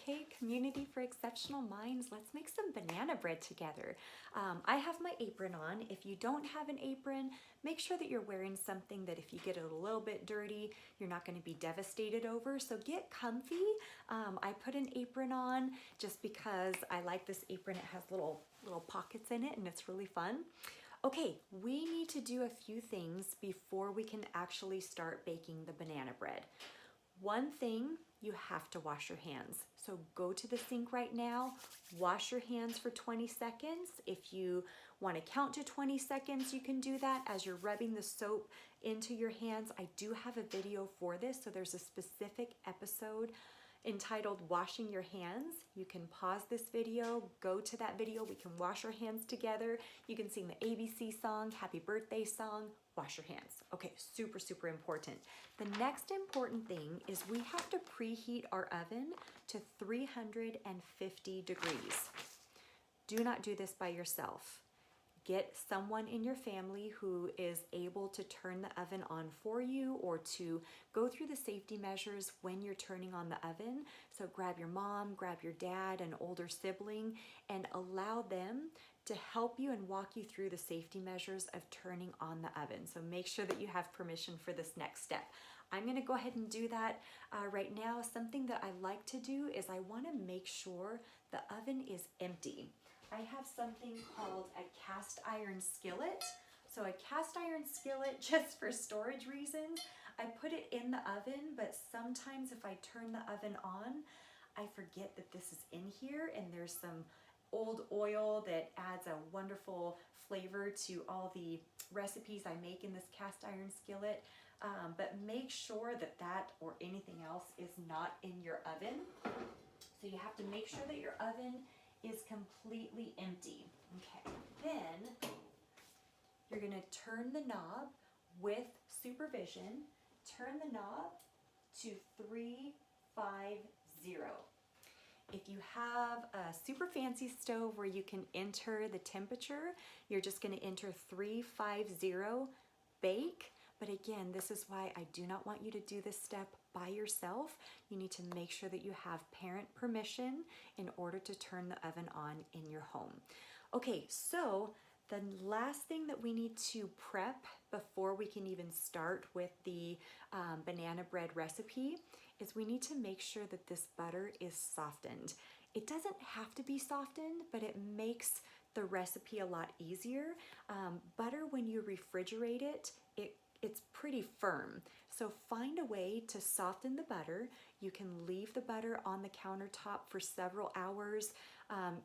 Okay, community for exceptional minds, let's make some banana bread together. I have my apron on. If you don't have an apron, make sure that you're wearing something that if you get it a little bit dirty, you're not going to be devastated over. So get comfy. I put an apron on just because I like this apron. It has little pockets in it and it's really fun. Okay, we need to do a few things before we can actually start baking the banana bread. One thing, you have to wash your hands. So go to the sink right now, wash your hands for 20 seconds. If you want to count to 20 seconds, you can do that as you're rubbing the soap into your hands. I do have a video for this, so there's a specific episode entitled Washing Your Hands. You can pause this video, go to that video, we can wash our hands together. You can sing the ABC song, Happy Birthday song, wash your hands. Okay, super, super important. The next important thing is we have to preheat our oven to 350 degrees. Do not do this by yourself. Get someone in your family who is able to turn the oven on for you or to go through the safety measures when you're turning on the oven. So grab your mom, grab your dad, an older sibling, and allow them to help you and walk you through the safety measures of turning on the oven. So make sure that you have permission for this next step. I'm gonna go ahead and do that right now. Something that I like to do is I wanna make sure the oven is empty. I have something called a cast iron skillet. So a cast iron skillet, just for storage reasons, I put it in the oven, but sometimes if I turn the oven on, I forget that this is in here and there's some old oil that adds a wonderful flavor to all the recipes I make in this cast iron skillet. But make sure that that or anything else is not in your oven. So you have to make sure that your oven is completely empty. Okay, then you're gonna turn the knob with supervision. Turn the knob to 350. If you have a super fancy stove where you can enter the temperature, you're just gonna enter 350 bake. But again, this is why I do not want you to do this step by yourself. You need to make sure that you have parent permission in order to turn the oven on in your home. Okay, so the last thing that we need to prep before we can even start with the banana bread recipe is we need to make sure that this butter is softened. It doesn't have to be softened, but it makes the recipe a lot easier. Butter, when you refrigerate it, it's pretty firm. So find a way to soften the butter. You can leave the butter on the countertop for several hours.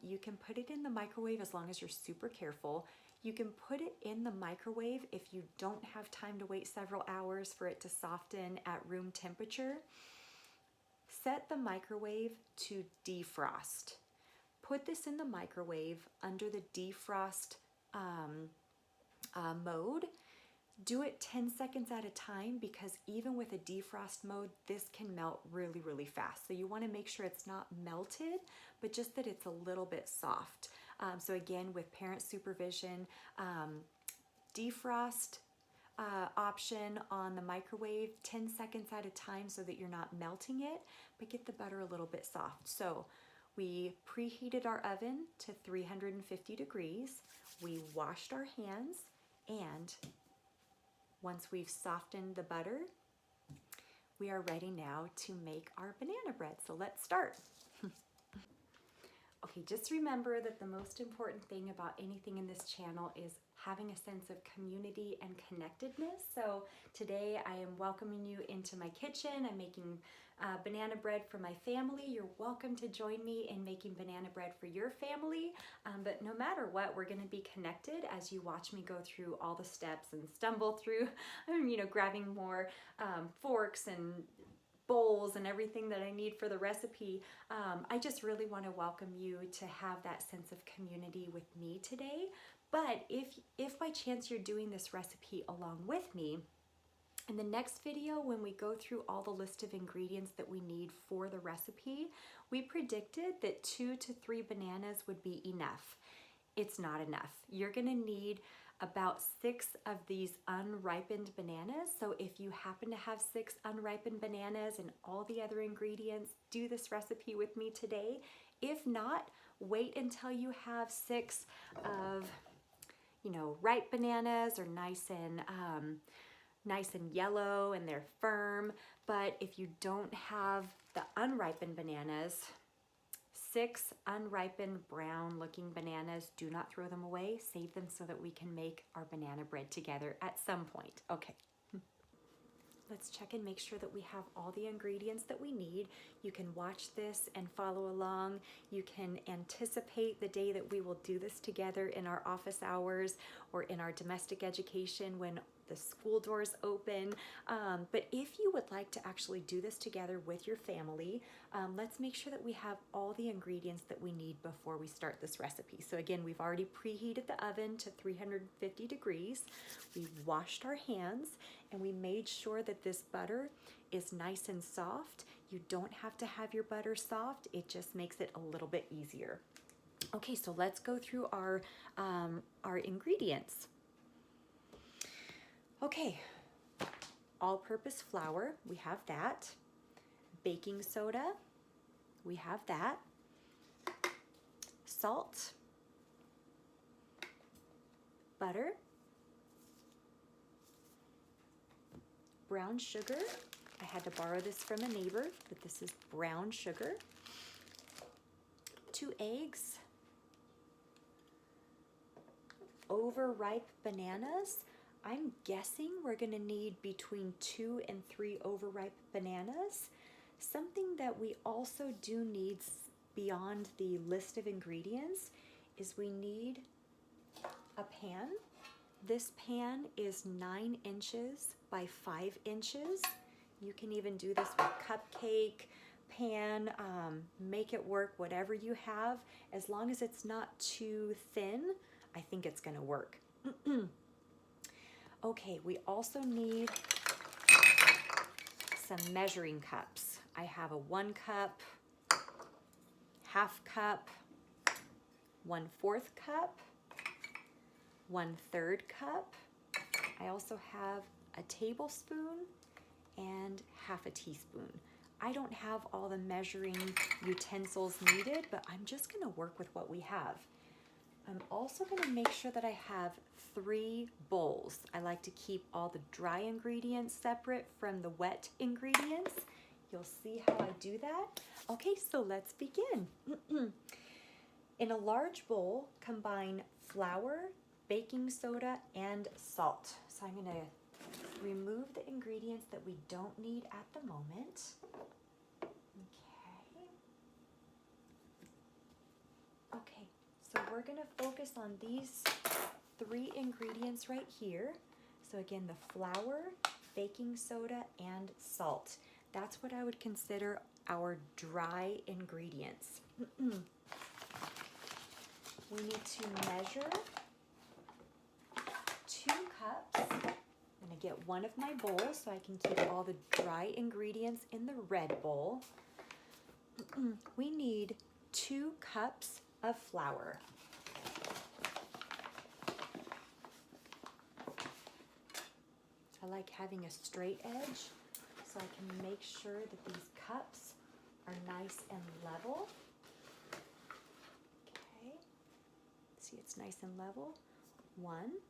You can put it in the microwave as long as you're super careful. You can put it in the microwave if you don't have time to wait several hours for it to soften at room temperature. Set the microwave to defrost. Put this in the microwave under the defrost mode. Do it 10 seconds at a time because even with a defrost mode, this can melt really, really fast. So you want to make sure it's not melted, but just that it's a little bit soft. So again, with parent supervision, defrost option on the microwave 10 seconds at a time so that you're not melting it, but get the butter a little bit soft. So we preheated our oven to 350 degrees. We washed our hands, and once we've softened the butter, we are ready now to make our banana bread. So let's start. Okay, just remember that the most important thing about anything in this channel is having a sense of community and connectedness. So today I am welcoming you into my kitchen. I'm making banana bread for my family. You're welcome to join me in making banana bread for your family. But no matter what, we're gonna be connected as you watch me go through all the steps and stumble through, grabbing more forks and bowls and everything that I need for the recipe. I just really want to welcome you to have that sense of community with me today. But if by chance you're doing this recipe along with me, in the next video, when we go through all the list of ingredients that we need for the recipe, we predicted that 2 to 3 bananas would be enough. It's not enough. You're gonna need about 6 of these unripened bananas. So if you happen to have 6 unripened bananas and all the other ingredients, do this recipe with me today. If not, wait until you have 6 of, ripe bananas or nice and yellow and they're firm. But if you don't have the unripened bananas, 6 unripened brown looking bananas, do not throw them away. Save them so that we can make our banana bread together at some point. Okay. Let's check and make sure that we have all the ingredients that we need. You can watch this and follow along. You can anticipate the day that we will do this together in our office hours or in our domestic education when the school doors open. But if you would like to actually do this together with your family, let's make sure that we have all the ingredients that we need before we start this recipe. So again, we've already preheated the oven to 350 degrees. We've washed our hands and we made sure that this butter is nice and soft. You don't have to have your butter soft. It just makes it a little bit easier. Okay, so let's go through our ingredients. Okay, all-purpose flour, we have that. Baking soda, we have that. Salt, butter, brown sugar. I had to borrow this from a neighbor, but this is brown sugar. 2 eggs. Overripe bananas. I'm guessing we're gonna need between 2 and 3 overripe bananas. Something that we also do need beyond the list of ingredients is we need a pan. This pan is 9 inches by 5 inches. You can even do this with cupcake pan, make it work, whatever you have. As long as it's not too thin, I think it's gonna work. Okay, we also need some measuring cups. I have a 1 cup, half cup, 1/4 cup, 1/3 cup. I also have a tablespoon and half a teaspoon. I don't have all the measuring utensils needed, but I'm just gonna work with what we have. I'm also gonna make sure that I have 3 bowls. I like to keep all the dry ingredients separate from the wet ingredients. You'll see how I do that. Okay, so let's begin. In a large bowl, combine flour, baking soda, and salt. So I'm gonna remove the ingredients that we don't need at the moment. Okay, so we're gonna focus on these 3 ingredients right here. So again, the flour, baking soda, and salt. That's what I would consider our dry ingredients. We need to measure 2 cups. I'm gonna get one of my bowls so I can keep all the dry ingredients in the red bowl. We need 2 cups of flour. I like having a straight edge so I can make sure that these cups are nice and level. Okay, see it's nice and level. 1.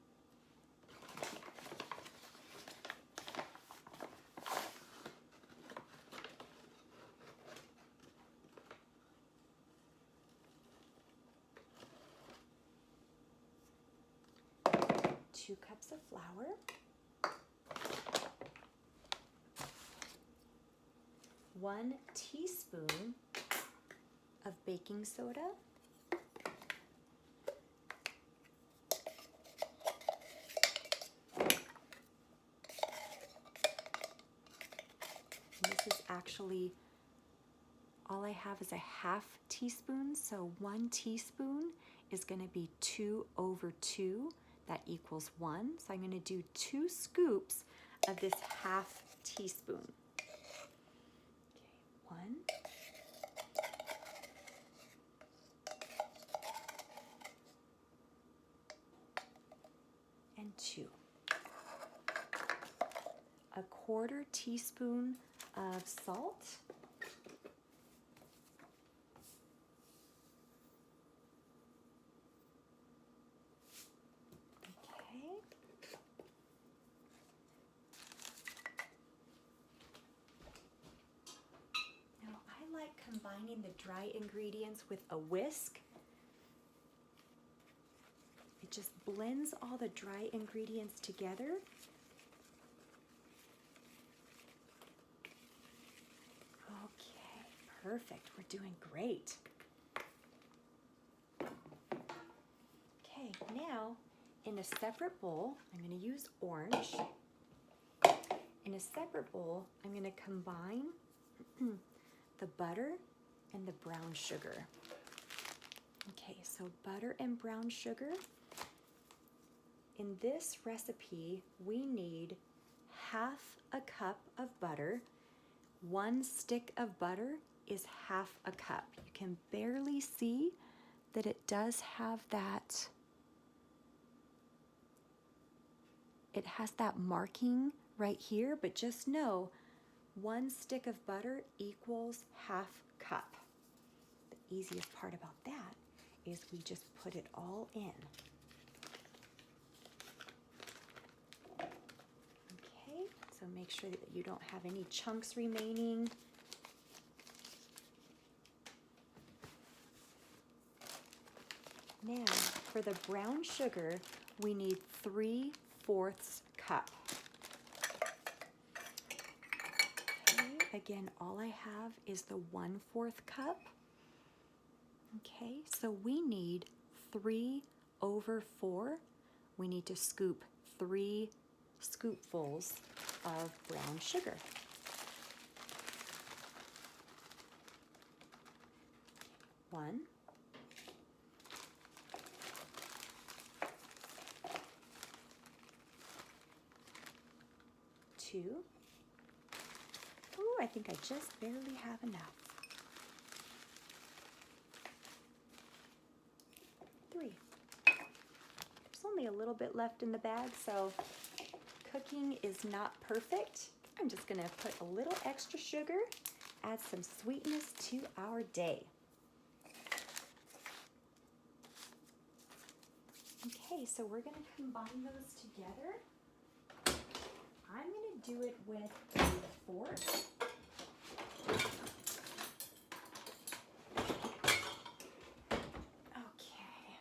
2 cups of flour. 1 teaspoon of baking soda. This is actually, all I have is a half teaspoon, so 1 teaspoon is going to be 2/2. That equals 1. So I'm going to do 2 scoops of this half teaspoon. Okay, 1. a 1/4 teaspoon of salt. Okay. Now I like combining the dry ingredients with a whisk. It just blends all the dry ingredients together. Okay, perfect. We're doing great. Okay, now in a separate bowl, I'm going to use orange. In a separate bowl, I'm going to combine the butter and the brown sugar. Okay, so butter and brown sugar. In this recipe, we need 1/2 a cup of butter. 1 stick of butter is 1/2 a cup. You can barely see that it does have that, it has that marking right here, but just know 1 stick of butter equals 1/2 cup. The easiest part about that is we just put it all in. Okay, so make sure that you don't have any chunks remaining. Now, for the brown sugar, we need 3/4 cup. Okay, again, all I have is the 1/4 cup. Okay, so we need 3/4. We need to scoop 3 scoopfuls of brown sugar. One. 2. Ooh, I think I just barely have enough. 3. There's only a little bit left in the bag, so cooking is not perfect. I'm just gonna put a little extra sugar, add some sweetness to our day. Okay, so we're gonna combine those together. I'm going to do it with a fork. Okay,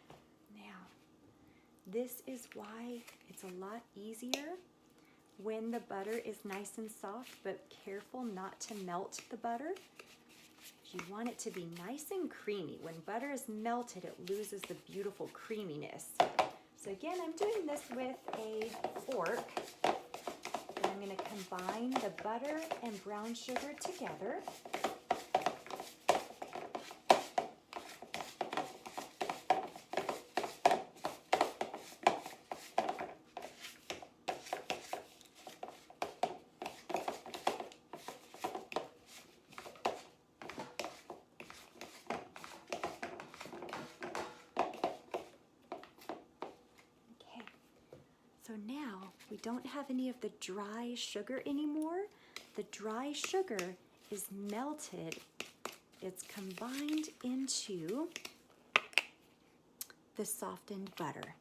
now this is why it's a lot easier when the butter is nice and soft, but careful not to melt the butter. You want it to be nice and creamy. When butter is melted, it loses the beautiful creaminess. So again, I'm doing this with a fork. I'm going to combine the butter and brown sugar together. Okay, so now we don't have any of the dry sugar anymore. The dry sugar is melted. It's combined into the softened butter.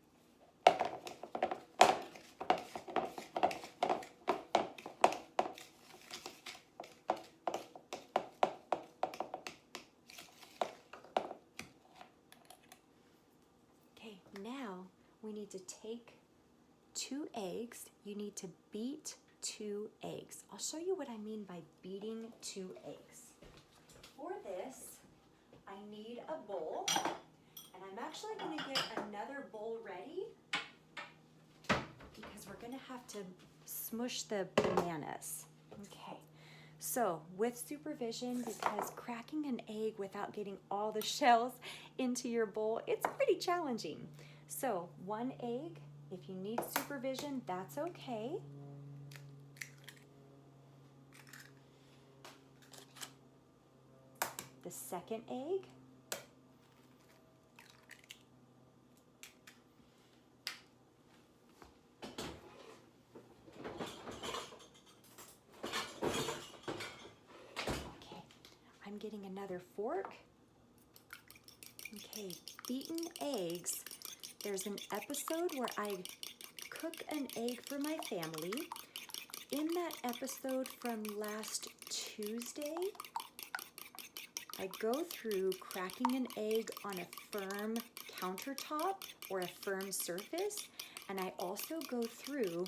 Okay, now we need to take 2 eggs. You need to beat 2 eggs. I'll show you what I mean by beating 2 eggs. For this, I need a bowl, and I'm actually going to get another bowl ready because we're going to have to smush the bananas. Okay, so with supervision, because cracking an egg without getting all the shells into your bowl, it's pretty challenging. So 1 egg. If you need supervision, that's okay. The second egg. getting another fork. Okay, beaten eggs. There's an episode where I cook an egg for my family. In that episode from last Tuesday, I go through cracking an egg on a firm countertop or a firm surface, and I also go through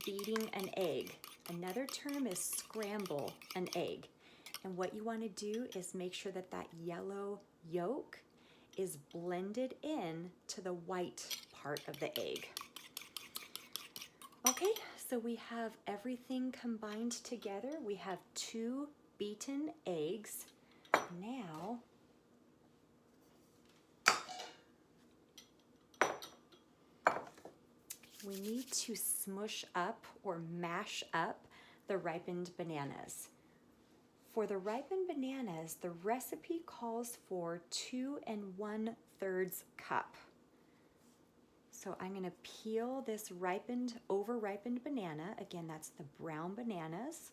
beating an egg. Another term is scramble an egg. And what you want to do is make sure that that yellow yolk is blended in to the white part of the egg. Okay, so we have everything combined together. We have 2 beaten eggs. Now, we need to smush up or mash up the ripened bananas. For the ripened bananas, the recipe calls for 2 1/3 cup. So I'm going to peel this over-ripened banana. Again, that's the brown bananas.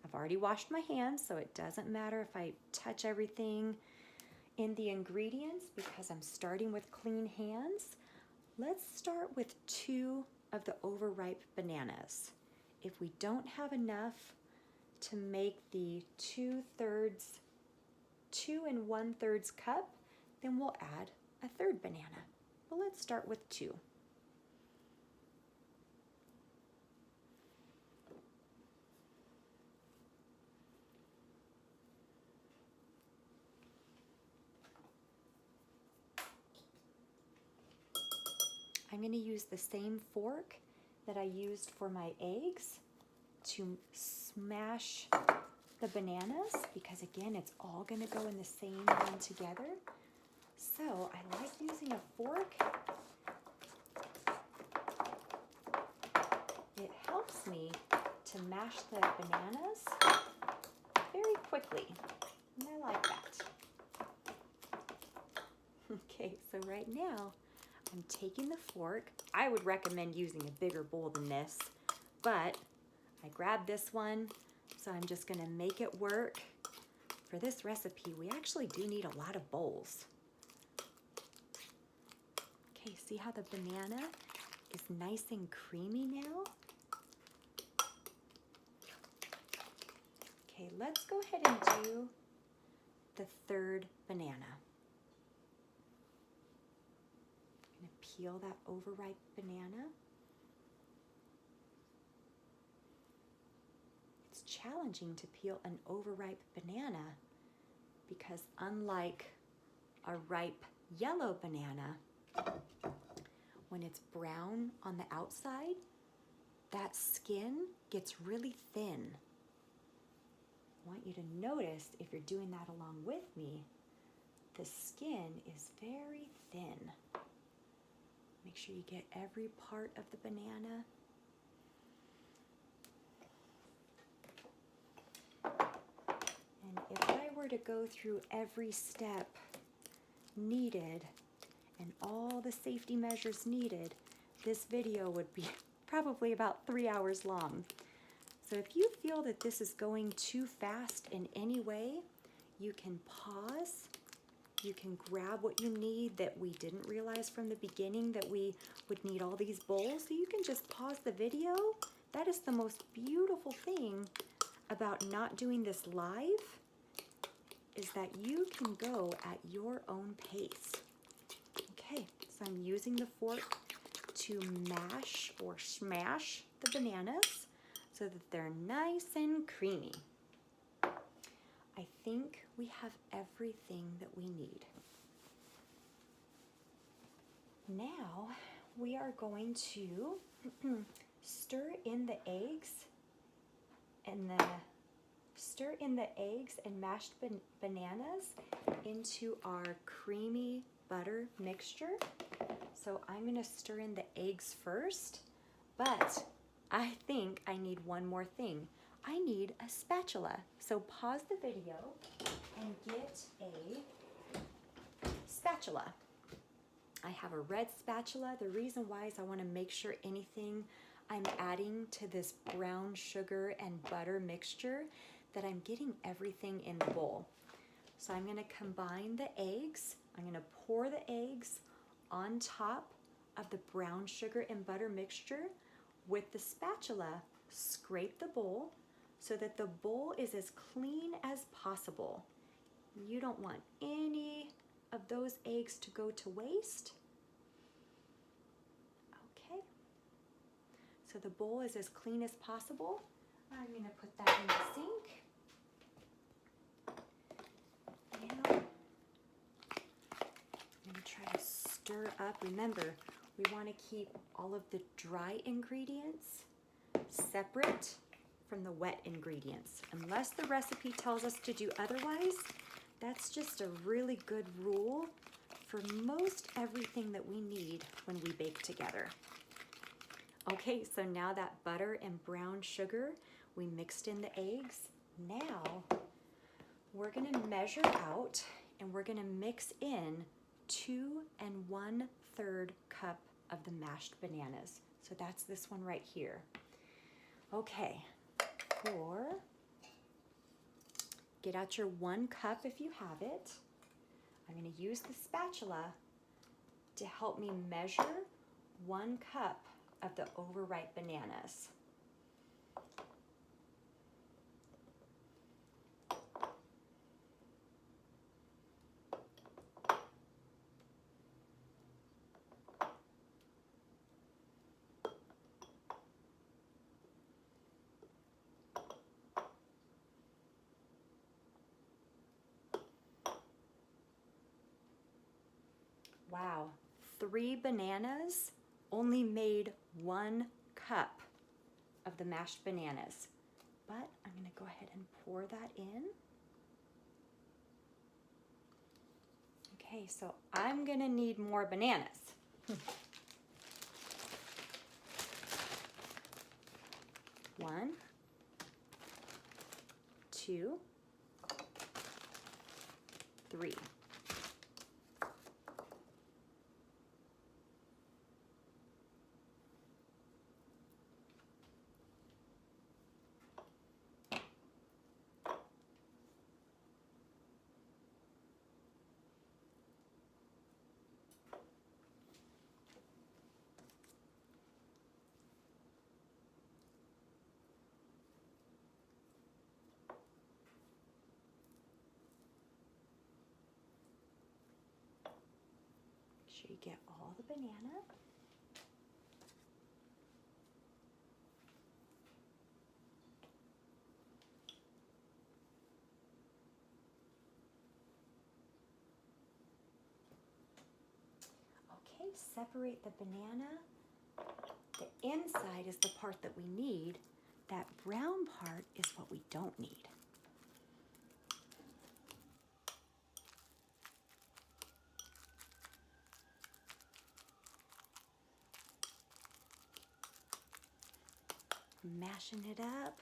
I've already washed my hands, so it doesn't matter if I touch everything in the ingredients because I'm starting with clean hands. Let's start with 2 of the overripe bananas. If we don't have enough to make the 2 1/3 cup, then we'll add a 1/3 banana. But let's start with 2. I'm going to use the same fork that I used for my eggs to smash the bananas because again, it's all going to go in the same one together. So I like using a fork. It helps me to mash the bananas very quickly, and I like that. Okay, so right now I'm taking the fork. I would recommend using a bigger bowl than this, but I grabbed this one, so I'm just gonna make it work. For this recipe, we actually do need a lot of bowls. Okay, see how the banana is nice and creamy now? Okay, let's go ahead and do the 1/3 banana. I'm going to peel that overripe banana. It's challenging to peel an overripe banana because unlike a ripe yellow banana, when it's brown on the outside, that skin gets really thin. I want you to notice, if you're doing that along with me, the skin is very thin. Make sure you get every part of the banana. And if I were to go through every step needed and all the safety measures needed, this video would be probably about 3 hours long. So if you feel that this is going too fast in any way, you can pause. You can grab what you need that we didn't realize from the beginning that we would need all these bowls. So you can just pause the video. That is the most beautiful thing about not doing this live, is that you can go at your own pace. Okay, so I'm using the fork to mash or smash the bananas so that they're nice and creamy. I think we have everything that we need. Now we are going to stir in the eggs and mashed bananas into our creamy butter mixture. So I'm going to stir in the eggs first, but I think I need one more thing. I need a spatula. So pause the video and get a spatula. I have a red spatula. The reason why is I want to make sure anything I'm adding to this brown sugar and butter mixture, that I'm getting everything in the bowl. So I'm going to combine the eggs. I'm going to pour the eggs on top of the brown sugar and butter mixture. With the spatula, scrape the bowl so that the bowl is as clean as possible. You don't want any of those eggs to go to waste. Okay, so the bowl is as clean as possible. I'm going to put that in the sink. Now, I'm going to try to stir up. Remember, we want to keep all of the dry ingredients separate from the wet ingredients. Unless the recipe tells us to do otherwise, that's just a really good rule for most everything that we need when we bake together. Okay, so now that butter and brown sugar, we mixed in the eggs. Now, we're gonna measure out and we're gonna mix in 2 1/3 cup of the mashed bananas. So that's this one right here. Okay, get out your 1 cup if you have it. I'm going to use the spatula to help me measure 1 cup of the overripe bananas. Wow, 3 bananas only made 1 cup of the mashed bananas. But I'm going to go ahead and pour that in. Okay, so I'm going to need more bananas. 1, 2, 3. Make sure you get all the banana. Okay, separate the banana. The inside is the part that we need. That brown part is what we don't need. Mashing it up.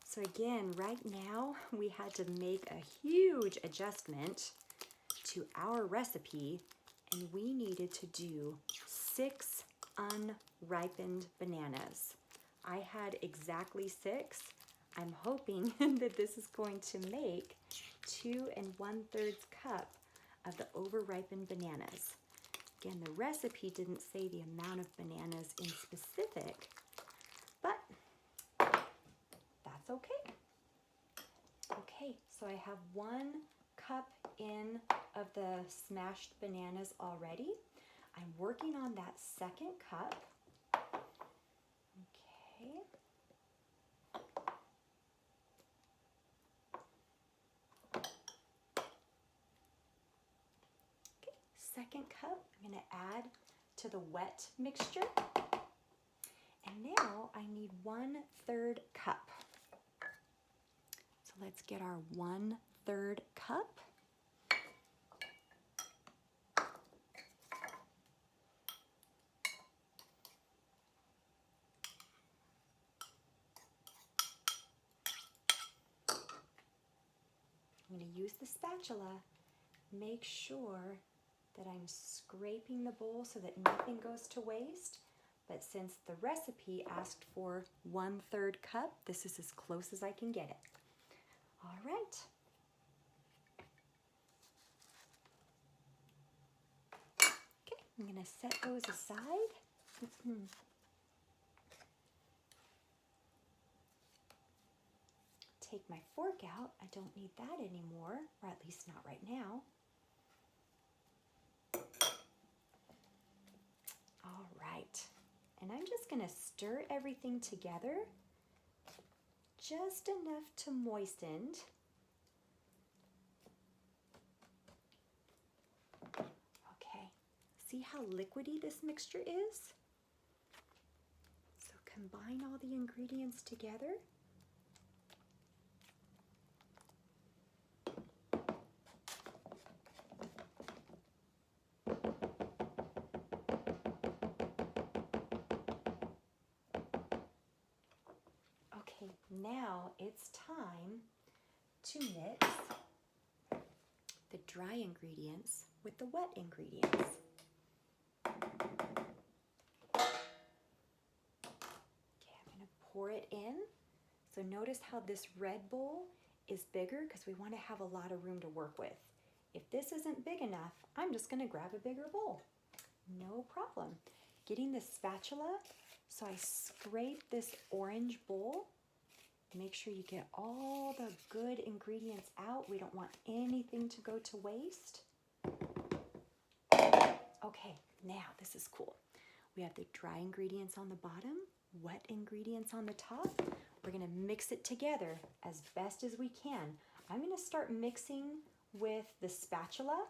So again, right now we had to make a huge adjustment to our recipe, and we needed to do 6 unripened bananas. I had exactly 6. I'm hoping that this is going to make 2 1/3 cup of the overripened bananas. Again, the recipe didn't say the amount of bananas in specific, but that's okay. Okay, so I have 1 cup in of the smashed bananas already. I'm working on that 2nd cup. Okay. Okay, 2nd cup I'm going to add to the wet mixture. And now I need 1/3 cup. So let's get our 1/3 cup. I'm going to use the spatula. Make sure that I'm scraping the bowl so that nothing goes to waste. But since the recipe asked for 1/3 cup, this is as close as I can get it. All right. I'm gonna set those aside. Take my fork out. I don't need that anymore, or at least not right now. All right, and I'm just gonna stir everything together just enough to moisten. Okay, see how liquidy this mixture is? So combine all the ingredients together. Okay, now it's time to mix the dry ingredients with the wet ingredients. Okay, I'm going to pour it in. So notice how this red bowl is bigger because we want to have a lot of room to work with. If this isn't big enough, I'm just going to grab a bigger bowl. No problem. Getting the spatula, so I scrape this orange bowl. Make sure you get all the good ingredients out. We don't want anything to go to waste. Okay, now this is cool. We have the dry ingredients on the bottom, wet ingredients on the top. We're gonna mix it together as best as we can. I'm gonna start mixing with the spatula,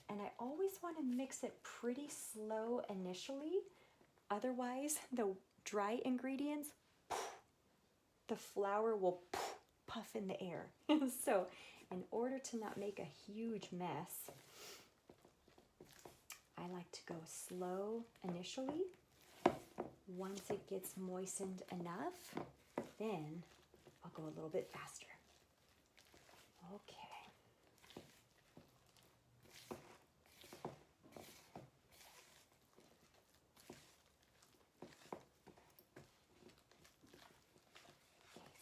and I always wanna mix it pretty slow initially. Otherwise, the dry ingredients, the flour will puff in the air. So in order to not make a huge mess, I like to go slow initially. Once it gets moistened enough, then I'll go a little bit faster. Okay.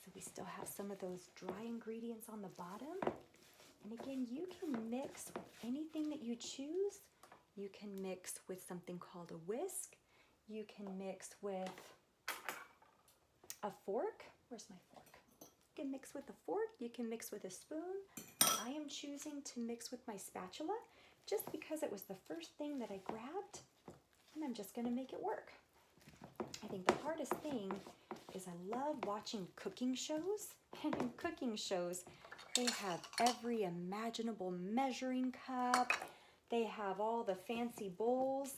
So we still have some of those dry ingredients on the bottom. And again, you can mix with anything that you choose. You can mix with something called a whisk. You can mix with a fork. Where's my fork? You can mix with a fork. You can mix with a spoon. I am choosing to mix with my spatula just because it was the first thing that I grabbed, and I'm just going to make it work. I think the hardest thing is I love watching cooking shows, and in cooking shows, they have every imaginable measuring cup. They have all the fancy bowls.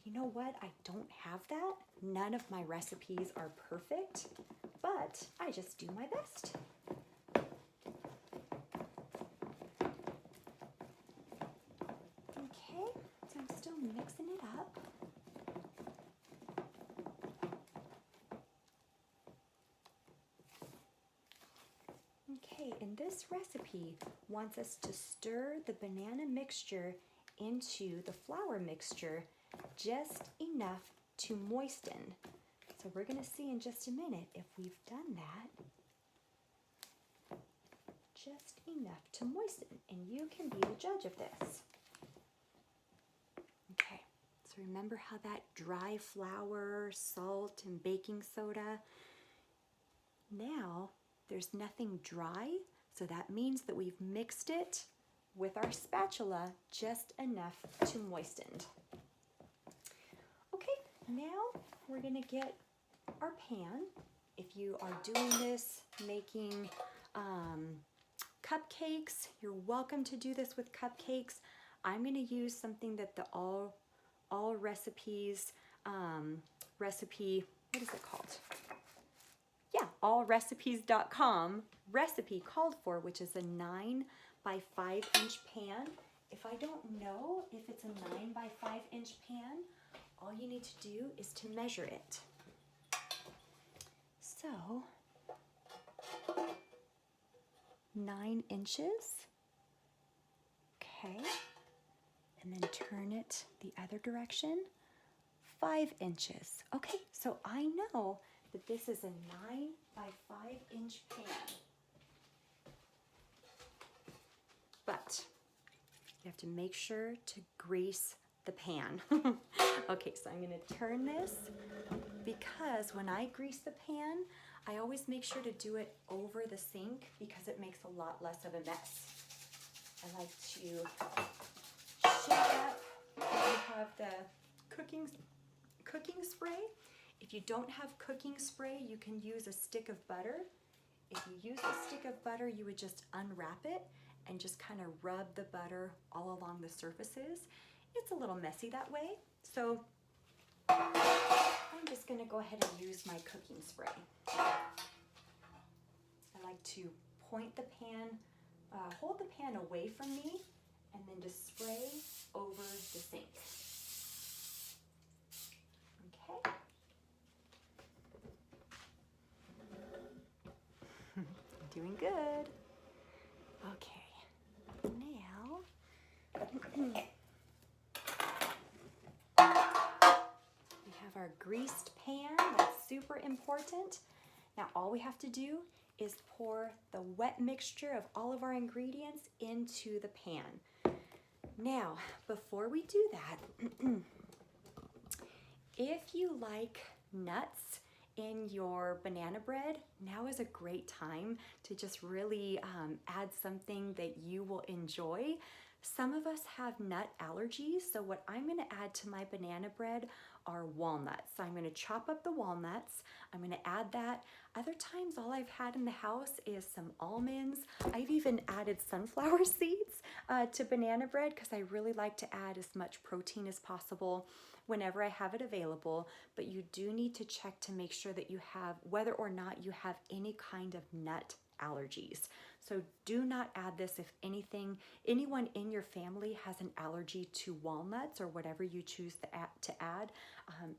You know what? I don't have that. None of my recipes are perfect, but I just do my best. Okay, so I'm still mixing it up. Okay, and this recipe wants us to stir the banana mixture into the flour mixture just enough to moisten. So we're going to see in just a minute if we've done that just enough to moisten, and you can be the judge of this. Okay, so remember how that dry flour, salt, and baking soda, now there's nothing dry, so that means that we've mixed it with our spatula just enough to moisten. Okay, now we're gonna get our pan. If you are doing this, making cupcakes, you're welcome to do this with cupcakes. I'm gonna use something that the all recipes recipe, what is it called? Yeah, allrecipes.com recipe called for, which is a 9 by 5 inch pan. If I don't know if it's a 9 by 5 inch pan, all you need to do is to measure it. So 9 inches, okay, and then turn it the other direction, 5 inches. Okay, so I know that this is a 9 by 5 inch pan. But you have to make sure to grease the pan. Okay, so I'm gonna turn this because when I grease the pan, I always make sure to do it over the sink because it makes a lot less of a mess. I like to shake up. I have the cooking spray. If you don't have cooking spray, you can use a stick of butter. If you use a stick of butter, you would just unwrap it and just kind of rub the butter all along the surfaces. It's a little messy that way, so I'm just gonna go ahead and use my cooking spray. I like to point the pan, hold the pan away from me, and then just spray over the sink. Okay. Doing good. Okay, now we have our greased pan. That's super important. Now all we have to do is pour the wet mixture of all of our ingredients into the pan. Now, before we do that, if you like nuts in your banana bread, now is a great time to just really add something that you will enjoy. Some of us have nut allergies, so what I'm gonna add to my banana bread are walnuts. So I'm gonna chop up the walnuts, I'm gonna add that. Other times all I've had in the house is some almonds. I've even added sunflower seeds to banana bread because I really like to add as much protein as possible whenever I have it available, but you do need to check to make sure that you have, whether or not you have any kind of nut allergies. So do not add this if anyone in your family has an allergy to walnuts or whatever you choose to add,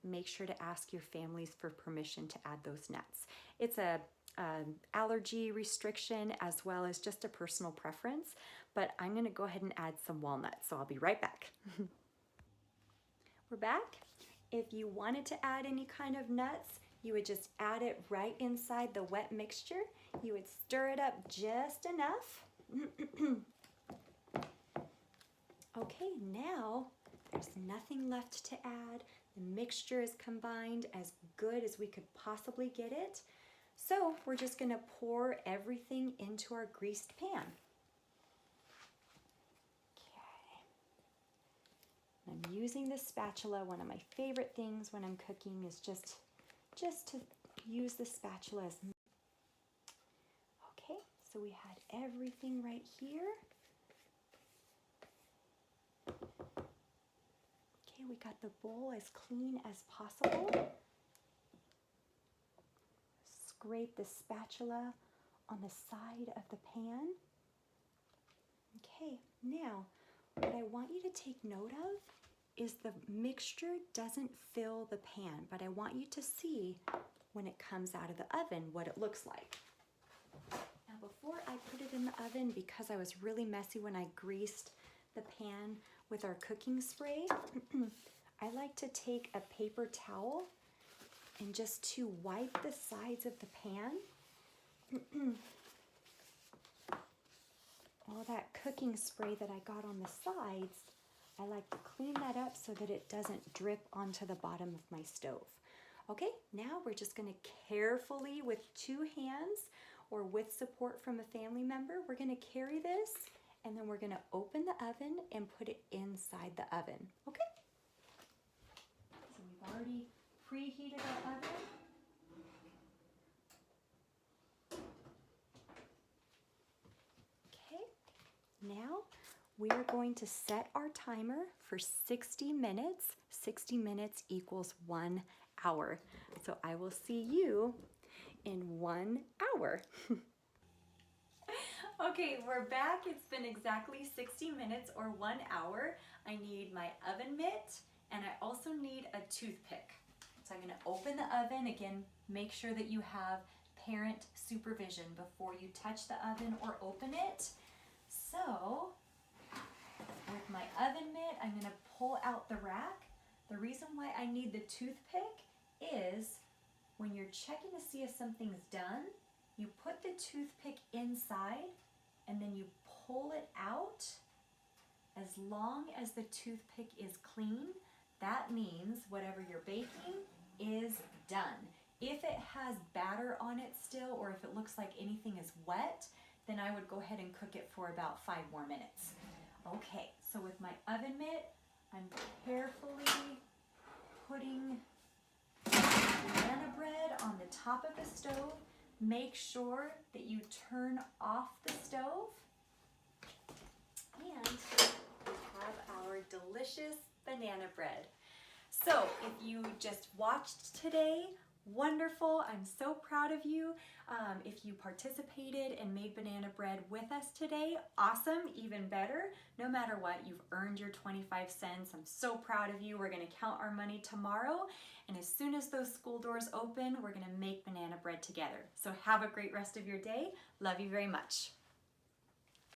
make sure to ask your families for permission to add those nuts. It's a allergy restriction as well as just a personal preference, but I'm gonna go ahead and add some walnuts, so I'll be right back. We're back. If you wanted to add any kind of nuts, you would just add it right inside the wet mixture. You would stir it up just enough. Okay, now there's nothing left to add. The mixture is combined as good as we could possibly get it. So we're just gonna pour everything into our greased pan. I'm using the spatula. One of my favorite things when I'm cooking is just to use the spatula as. Okay, so we had everything right here. Okay, we got the bowl as clean as possible. Scrape the spatula on the side of the pan. Okay, now what I want you to take note of is the mixture doesn't fill the pan, but I want you to see when it comes out of the oven what it looks like. Now before I put it in the oven, because I was really messy when I greased the pan with our cooking spray, I like to take a paper towel and just to wipe the sides of the pan. All that cooking spray that I got on the sides, I like to clean that up so that it doesn't drip onto the bottom of my stove. Okay, now we're just gonna carefully, with two hands or with support from a family member, we're gonna carry this and then we're gonna open the oven and put it inside the oven, okay? So we've already preheated our oven. Okay, now we are going to set our timer for 60 minutes. 60 minutes equals 1 hour. So I will see you in 1 hour. Okay, we're back. It's been exactly 60 minutes or 1 hour. I need my oven mitt and I also need a toothpick. So I'm gonna open the oven. Again, make sure that you have parent supervision before you touch the oven or open it. So with my oven mitt, I'm gonna pull out the rack. The reason why I need the toothpick is when you're checking to see if something's done, you put the toothpick inside and then you pull it out As long as the toothpick is clean, that means whatever you're baking is done. If it has batter on it still, or if it looks like anything is wet, then I would go ahead and cook it for about 5 more minutes. Okay, so with my oven mitt, I'm carefully putting banana bread on the top of the stove. Make sure that you turn off the stove. And we have our delicious banana bread. So if you just watched today, wonderful. I'm so proud of you. If you participated and made banana bread with us today, awesome, even better. No matter what, you've earned your 25 cents. I'm so proud of you. We're going to count our money tomorrow. And as soon as those school doors open, we're going to make banana bread together. So have a great rest of your day. Love you very much.